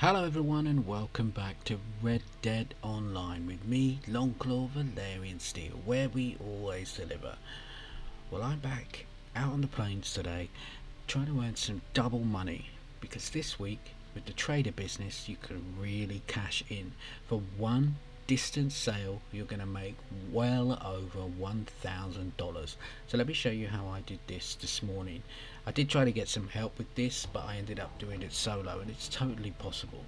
Hello everyone and welcome back to Red Dead Online with me, longclawrdo and Steel, where we always deliver. Well, I'm back out on the plains today trying to earn some double money, because this week with the trader business you can really cash in. For one distance sale you're going to make well over $1,000. So let me show you how I did this morning. I did try to get some help with this, but I ended up doing it solo, and it's totally possible.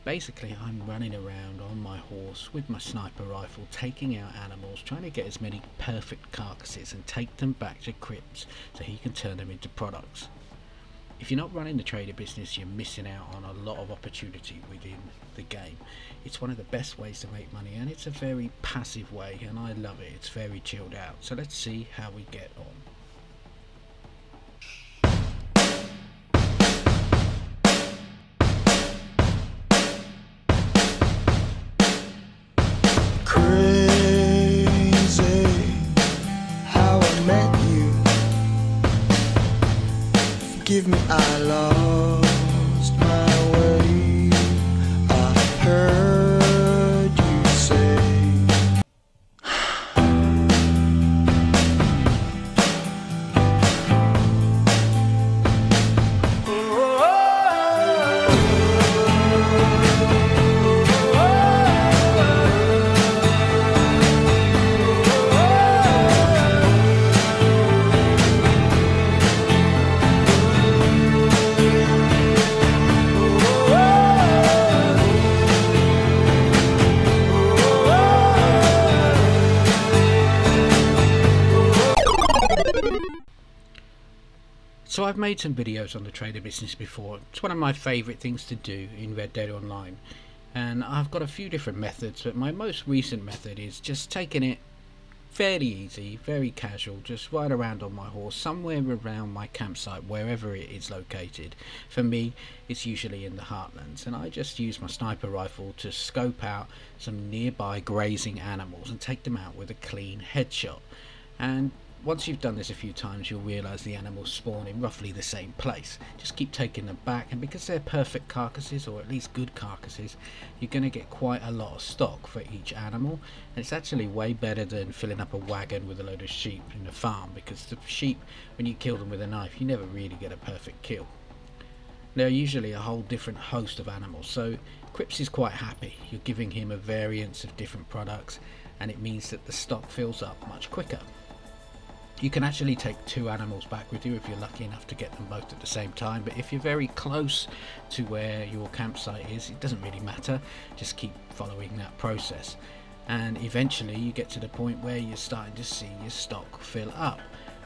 Basically, I'm running around on my horse with my sniper rifle, taking out animals, trying to get as many perfect carcasses and take them back to Crips so he can turn them into products. If you're not running the trader business, you're missing out on a lot of opportunity within the game. It's one of the best ways to make money, and it's a very passive way, and I love it. It's very chilled out. So let's see how we get on. Give me, I lost my way. I heard you say. So I've made some videos on the trader business before. It's one of my favourite things to do in Red Dead Online, and I've got a few different methods, but my most recent method is just taking it fairly easy, very casual, just ride around on my horse somewhere around my campsite, wherever it is located. For me, it's usually in the heartlands, and I just use my sniper rifle to scope out some nearby grazing animals and take them out with a clean headshot. And once you've done this a few times, you'll realise the animals spawn in roughly the same place. Just keep taking them back, and because they're perfect carcasses, or at least good carcasses, you're going to get quite a lot of stock for each animal. And it's actually way better than filling up a wagon with a load of sheep in a farm, because the sheep, when you kill them with a knife, you never really get a perfect kill. They're usually a whole different host of animals, so Crips is quite happy. You're giving him a variance of different products, and it means that the stock fills up much quicker. You can actually take two animals back with you if you're lucky enough to get them both at the same time, but if you're very close to where your campsite is, it doesn't really matter. Just keep following that process, and eventually you get to the point where you're starting to see your stock fill up.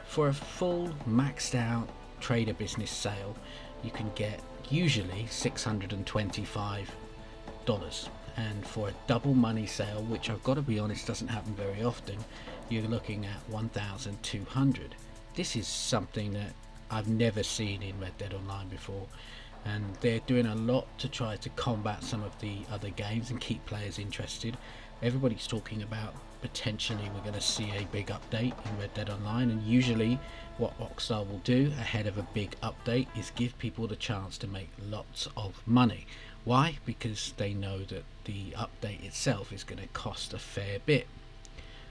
For a full maxed out trader business sale, you can get usually $625, and for a double money sale, which I've got to be honest doesn't happen very often, you're looking at $1,200. This is something that I've never seen in Red Dead Online before, and they're doing a lot to try to combat some of the other games and keep players interested. Everybody's talking about potentially we're going to see a big update in Red Dead Online, and usually what Rockstar will do ahead of a big update is give people the chance to make lots of money. Why? Because they know that the update itself is going to cost a fair bit.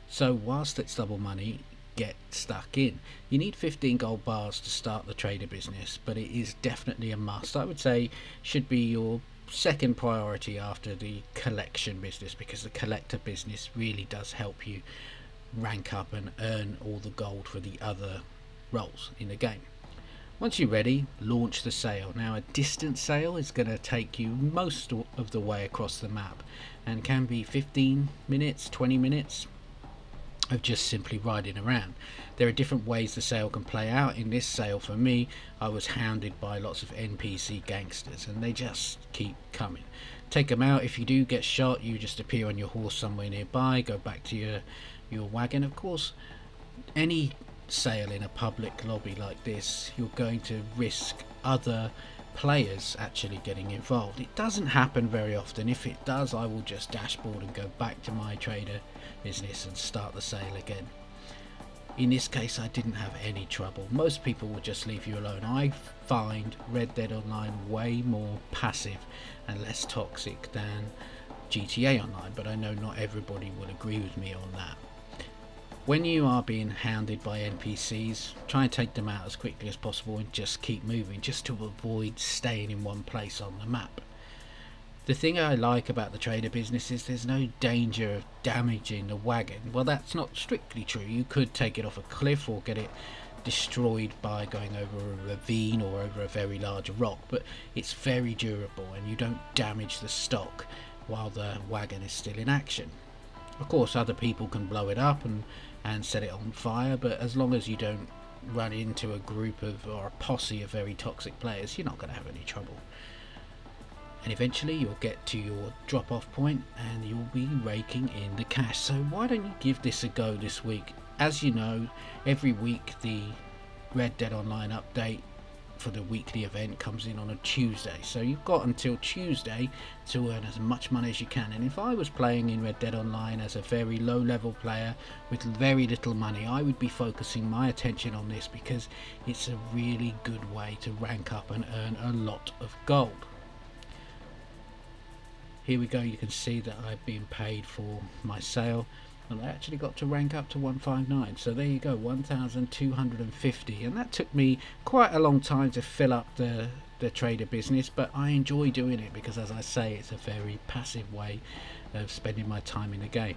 So whilst it's double money, get stuck in. You need 15 gold bars to start the trader business, but it is definitely a must. I would say should be your second priority after the collection business, because the collector business really does help you rank up and earn all the gold for the other roles in the game. Once you're ready, launch the sale. Now, a distance sale is going to take you most of the way across the map, and can be 15 minutes, 20 minutes of just simply riding around. There are different ways the sale can play out. In this sale, for me, I was hounded by lots of NPC gangsters, and they just keep coming. Take them out. If you do get shot, you just appear on your horse somewhere nearby, go back to your wagon. Of course, any sale in a public lobby like this, you're going to risk other players actually getting involved. It doesn't happen very often. If it does, I will just dashboard and go back to my trader business and start the sale again. In this case, I didn't have any trouble. Most people would just leave you alone. I find Red Dead Online way more passive and less toxic than GTA Online, but I know not everybody will agree with me on that. When you are being hounded by NPCs, try and take them out as quickly as possible and just keep moving, just to avoid staying in one place on the map. The thing I like about the trader business is there's no danger of damaging the wagon. Well, that's not strictly true. You could take it off a cliff or get it destroyed by going over a ravine or over a very large rock, but it's very durable and you don't damage the stock while the wagon is still in action. Of course, other people can blow it up and set it on fire, but as long as you don't run into a group of or a posse of very toxic players, you're not going to have any trouble. And eventually you'll get to your drop off point and you'll be raking in the cash. So why don't you give this a go this week? As you know, every week the Red Dead Online update for the weekly event comes in on a Tuesday, so you've got until Tuesday to earn as much money as you can. And if I was playing in Red Dead Online as a very low level player with very little money, I would be focusing my attention on this because it's a really good way to rank up and earn a lot of gold. Here we go, you can see that I've been paid for my sale and I actually got to rank up to 159, so there you go, 1,250, and that took me quite a long time to fill up the trader business, but I enjoy doing it because, as I say, it's a very passive way of spending my time in the game.